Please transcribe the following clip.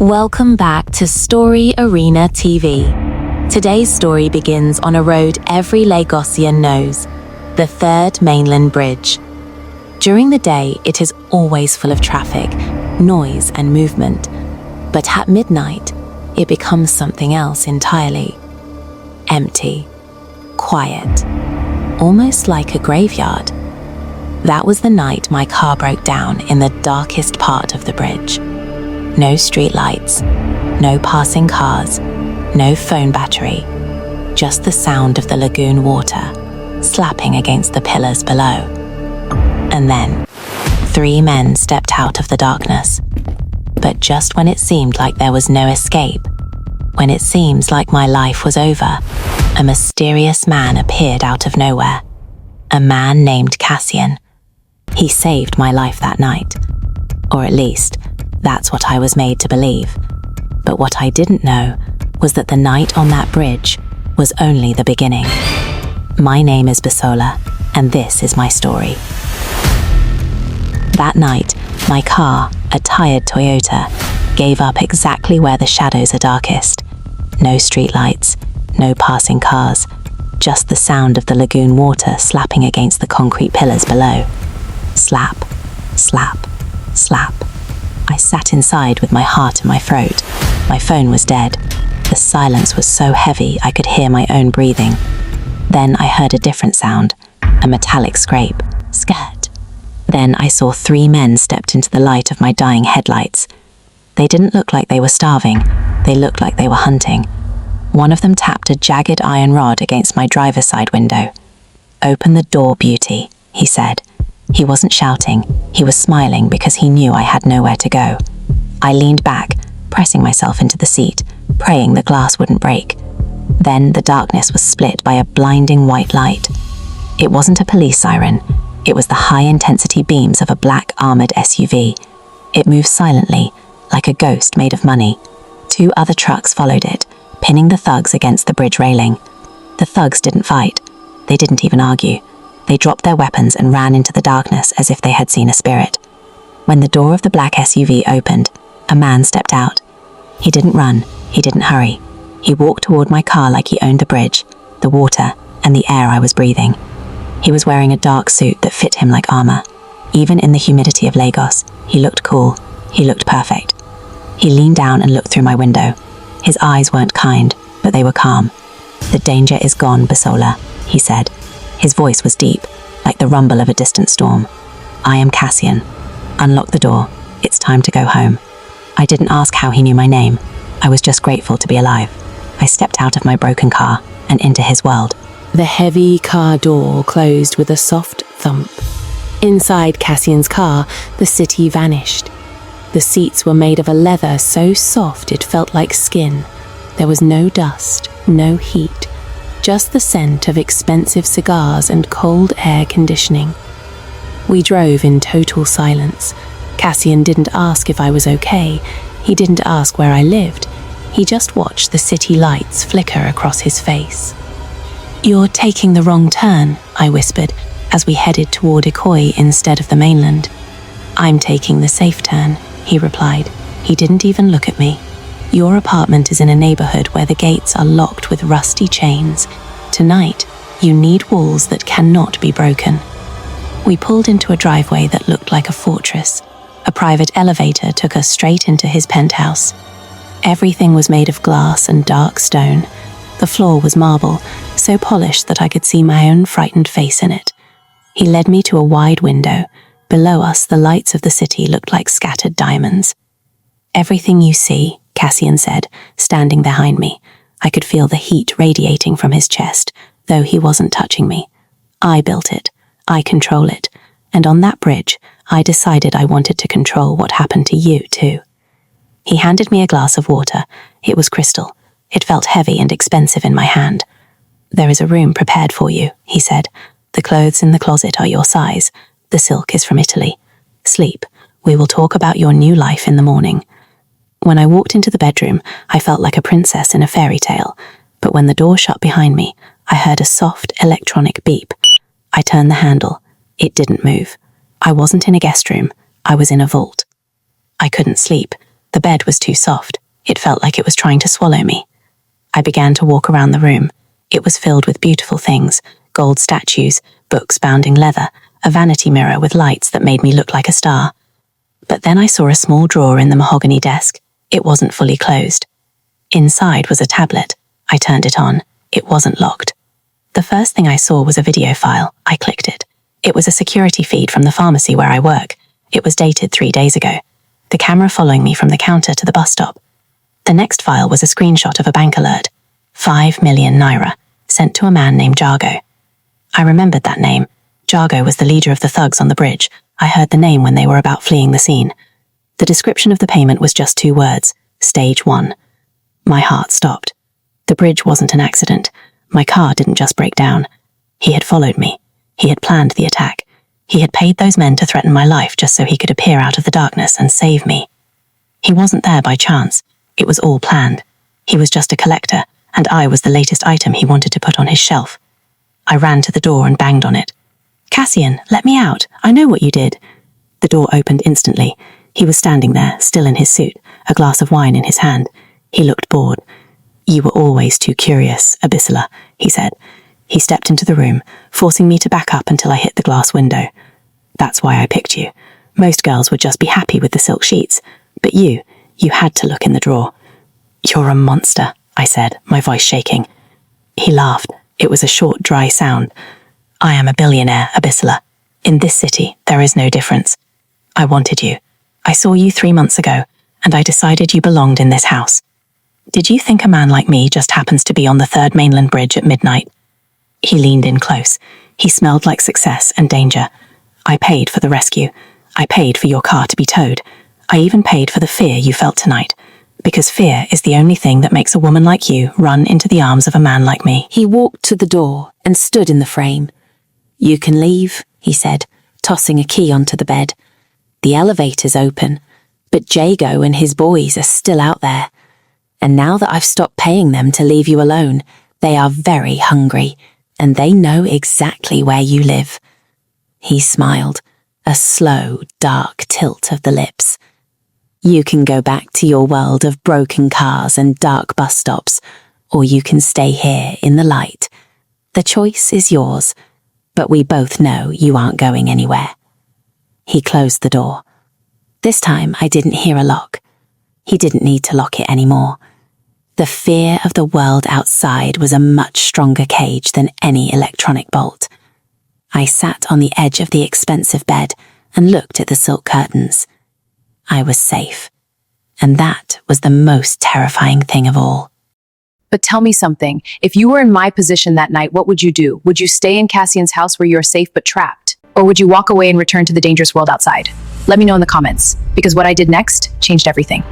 Welcome back to Story Arena TV. Today's story begins on a road every Lagosian knows, the Third Mainland Bridge. During the day, it is always full of traffic, noise and movement. But at midnight, it becomes something else entirely. Empty, quiet, almost like a graveyard. That was the night my car broke down in the darkest part of the bridge. No streetlights, no passing cars, no phone battery, just the sound of the lagoon water slapping against the pillars below. And then, 3 men stepped out of the darkness. But just when it seemed like there was no escape, when it seems like my life was over, a mysterious man appeared out of nowhere. A man named Cassian. He saved my life that night. Or at least, that's what I was made to believe. But what I didn't know was that the night on that bridge was only the beginning. My name is Bisola, and this is my story. That night, my car, a tired Toyota, gave up exactly where the shadows are darkest. No streetlights, no passing cars, just the sound of the lagoon water slapping against the concrete pillars below. Slap, slap, slap. I sat inside with my heart in my throat. My phone was dead. The silence was so heavy I could hear my own breathing. Then I heard a different sound, a metallic scrape. Skirt. Then I saw 3 men stepped into the light of my dying headlights. They didn't look like they were starving. They looked like they were hunting. One of them tapped a jagged iron rod against my driver's side window. "Open the door, beauty," he said. He wasn't shouting. He was smiling because he knew I had nowhere to go. I leaned back, pressing myself into the seat, praying the glass wouldn't break. Then the darkness was split by a blinding white light. It wasn't a police siren. It was the high-intensity beams of a black armored SUV. It moved silently, like a ghost made of money. 2 other trucks followed it, pinning the thugs against the bridge railing. The thugs didn't fight. They didn't even argue. They dropped their weapons and ran into the darkness as if they had seen a spirit. When the door of the black SUV opened, a man stepped out. He didn't run. He didn't hurry. He walked toward my car like he owned the bridge, the water, and the air I was breathing. He was wearing a dark suit that fit him like armor. Even in the humidity of Lagos, he looked cool. He looked perfect. He leaned down and looked through my window. His eyes weren't kind, but they were calm. "The danger is gone, Bisola," he said. His voice was deep, like the rumble of a distant storm. "I am Cassian. Unlock the door. It's time to go home." I didn't ask how he knew my name. I was just grateful to be alive. I stepped out of my broken car and into his world. The heavy car door closed with a soft thump. Inside Cassian's car, the city vanished. The seats were made of a leather so soft it felt like skin. There was no dust, no heat, just the scent of expensive cigars and cold air conditioning. We drove in total silence. Cassian didn't ask if I was okay. He didn't ask where I lived. He just watched the city lights flicker across his face. "You're taking the wrong turn," I whispered, as we headed toward Ikoyi instead of the mainland. "I'm taking the safe turn," he replied. He didn't even look at me. "Your apartment is in a neighborhood where the gates are locked with rusty chains. Tonight, you need walls that cannot be broken." We pulled into a driveway that looked like a fortress. A private elevator took us straight into his penthouse. Everything was made of glass and dark stone. The floor was marble, so polished that I could see my own frightened face in it. He led me to a wide window. Below us, the lights of the city looked like scattered diamonds. "Everything you see," Cassian said, standing behind me. I could feel the heat radiating from his chest, though he wasn't touching me. "I built it. I control it. And on that bridge, I decided I wanted to control what happened to you, too." He handed me a glass of water. It was crystal. It felt heavy and expensive in my hand. "There is a room prepared for you," he said. "The clothes in the closet are your size. The silk is from Italy. Sleep. We will talk about your new life in the morning." When I walked into the bedroom, I felt like a princess in a fairy tale. But when the door shut behind me, I heard a soft electronic beep. I turned the handle. It didn't move. I wasn't in a guest room. I was in a vault. I couldn't sleep. The bed was too soft. It felt like it was trying to swallow me. I began to walk around the room. It was filled with beautiful things, gold statues, books bound in leather, a vanity mirror with lights that made me look like a star. But then I saw a small drawer in the mahogany desk. It wasn't fully closed. Inside was a tablet. I turned it on. It wasn't locked. The first thing I saw was a video file. I clicked it. It was a security feed from the pharmacy where I work. It was dated 3 days ago. The camera following me from the counter to the bus stop. The next file was a screenshot of a bank alert. 5 million naira, sent to a man named Jago. I remembered that name. Jago was the leader of the thugs on the bridge. I heard the name when they were about fleeing the scene. The description of the payment was just 2 words, Stage 1. My heart stopped. The bridge wasn't an accident. My car didn't just break down. He had followed me. He had planned the attack. He had paid those men to threaten my life just so he could appear out of the darkness and save me. He wasn't there by chance. It was all planned. He was just a collector, and I was the latest item he wanted to put on his shelf. I ran to the door and banged on it. "Cassian, let me out. I know what you did." The door opened instantly. He was standing there, still in his suit, a glass of wine in his hand. He looked bored. "You were always too curious, Abyssala," he said. He stepped into the room, forcing me to back up until I hit the glass window. "That's why I picked you. Most girls would just be happy with the silk sheets. But you had to look in the drawer." "You're a monster," I said, my voice shaking. He laughed. It was a short, dry sound. "I am a billionaire, Abyssala. In this city, there is no difference. I wanted you. I saw you 3 months ago, and I decided you belonged in this house. Did you think a man like me just happens to be on the Third Mainland Bridge at midnight?" He leaned in close. He smelled like success and danger. "I paid for the rescue. I paid for your car to be towed. I even paid for the fear you felt tonight. Because fear is the only thing that makes a woman like you run into the arms of a man like me." He walked to the door and stood in the frame. "You can leave," he said, tossing a key onto the bed. "The elevator's open, but Jago and his boys are still out there. And now that I've stopped paying them to leave you alone, they are very hungry, and they know exactly where you live." He smiled, a slow, dark tilt of the lips. "You can go back to your world of broken cars and dark bus stops, or you can stay here in the light. The choice is yours, but we both know you aren't going anywhere." He closed the door. This time I didn't hear a lock. He didn't need to lock it anymore. The fear of the world outside was a much stronger cage than any electronic bolt. I sat on the edge of the expensive bed and looked at the silk curtains. I was safe, and that was the most terrifying thing of all. But tell me something. If you were in my position that night, what would you do? Would you stay in Cassian's house where you are safe but trapped? Or would you walk away and return to the dangerous world outside? Let me know in the comments, because what I did next changed everything.